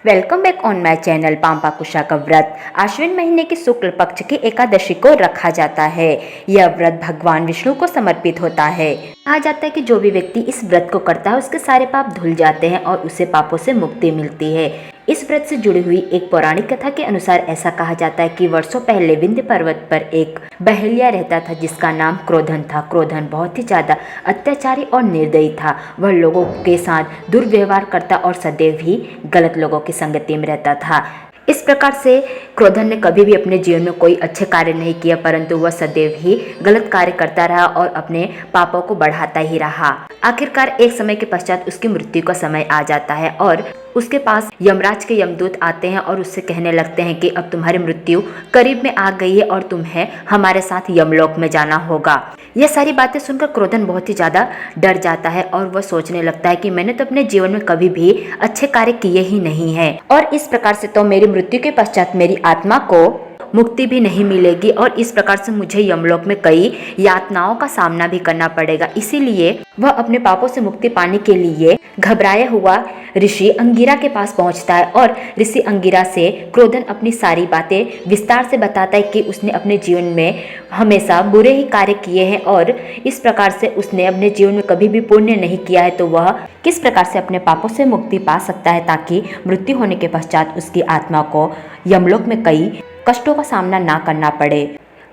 Welcome back on my channel. Papankusha का व्रत आश्विन महीने की शुक्ल पक्ष की एकादशी को रखा जाता है। यह व्रत भगवान विष्णु को समर्पित होता है। कहा जाता है कि जो भी व्यक्ति इस व्रत को करता है उसके सारे पाप धुल जाते हैं और उसे पापों से मुक्ति मिलती है। इस व्रत से जुड़ी हुई एक पौराणिक कथा के अनुसार ऐसा कहा जाता है कि वर्षों पहले विंध्य पर्वत पर एक बहेलिया रहता था जिसका नाम क्रोधन था। क्रोधन बहुत ही ज्यादा अत्याचारी और निर्दयी था। वह लोगों के साथ दुर्व्यवहार करता और सदैव ही गलत लोगों की संगति में रहता था। इस प्रकार से क्रोधन ने कभी भी अपने जीवन में कोई अच्छे कार्य नहीं किया, परंतु वह सदैव ही गलत कार्य करता रहा और अपने पापों को बढ़ाता ही रहा। आखिरकार एक समय के पश्चात उसकी मृत्यु का समय आ जाता है और उसके पास यमराज के यमदूत आते हैं और उससे कहने लगते हैं कि अब तुम्हारी मृत्यु करीब में आ गई है और तुम्हें हमारे साथ यमलोक में जाना होगा। यह सारी बातें सुनकर क्रोधन बहुत ही ज्यादा डर जाता है और वह सोचने लगता है कि मैंने तो अपने जीवन में कभी भी अच्छे कार्य किए ही नहीं हैं और इस प्रकार से तो मेरी मृत्यु के पश्चात मेरी आत्मा को मुक्ति भी नहीं मिलेगी और इस प्रकार से मुझे यमलोक में कई यातनाओं का सामना भी करना पड़ेगा। इसीलिए वह अपने पापों से मुक्ति पाने के लिए घबराया हुआ ऋषि अंगिरा के पास पहुंचता है और ऋषि अंगिरा से क्रोधन अपनी सारी बातें विस्तार से बताता है कि उसने अपने जीवन में हमेशा बुरे ही कार्य किए हैं और इस प्रकार से उसने अपने जीवन में कभी भी पुण्य नहीं किया है, तो वह किस प्रकार से अपने पापों से मुक्ति पा सकता है ताकि मृत्यु होने के पश्चात उसकी आत्मा को यमलोक में कई कष्टों का सामना ना करना पड़े।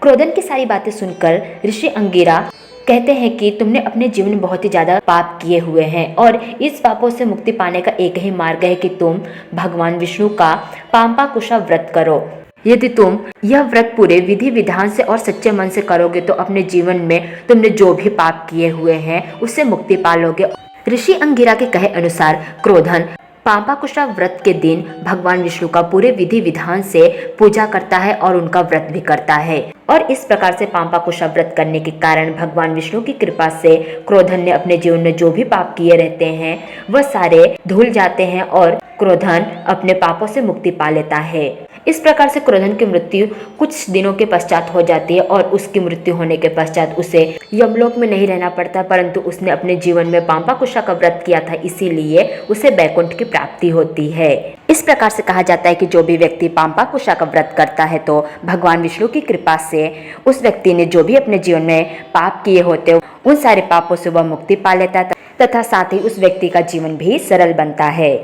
क्रोधन की सारी बातें सुनकर ऋषि अंगिरा कहते हैं कि तुमने अपने जीवन में बहुत ही ज्यादा पाप किए हुए हैं और इस पापों से मुक्ति पाने का एक ही मार्ग है कि तुम भगवान विष्णु का पांपाकुशा व्रत करो। यदि तुम यह व्रत पूरे विधि विधान से और सच्चे मन से करोगे तो अपने जीवन में तुमने जो भी पाप किए हुए हैं उससे मुक्ति पालोगे। ऋषि अंगिरा के कहे अनुसार क्रोधन पांपाकुशा व्रत के दिन भगवान विष्णु का पूरे विधि विधान से पूजा करता है और उनका व्रत भी करता है और इस प्रकार से पांपाकुशा व्रत करने के कारण भगवान विष्णु की कृपा से क्रोधन ने अपने जीवन में जो भी पाप किए रहते हैं वह सारे धुल जाते हैं और क्रोधन अपने पापों से मुक्ति पा लेता है। इस प्रकार से क्रोधन की मृत्यु कुछ दिनों के पश्चात हो जाती है और उसकी मृत्यु होने के पश्चात उसे यमलोक में नहीं रहना पड़ता, परंतु उसने अपने जीवन में पांपाकुशा का व्रत किया था, इसीलिए उसे बैकुंठ की प्राप्ति होती है। इस प्रकार से कहा जाता है कि जो भी व्यक्ति पांपाकुशा का व्रत करता है तो भगवान विष्णु की कृपा से उस व्यक्ति ने जो भी अपने जीवन में पाप किए होते उन सारे पापों से वह मुक्ति पा लेता है तथा साथ ही उस व्यक्ति का जीवन भी सरल बनता है।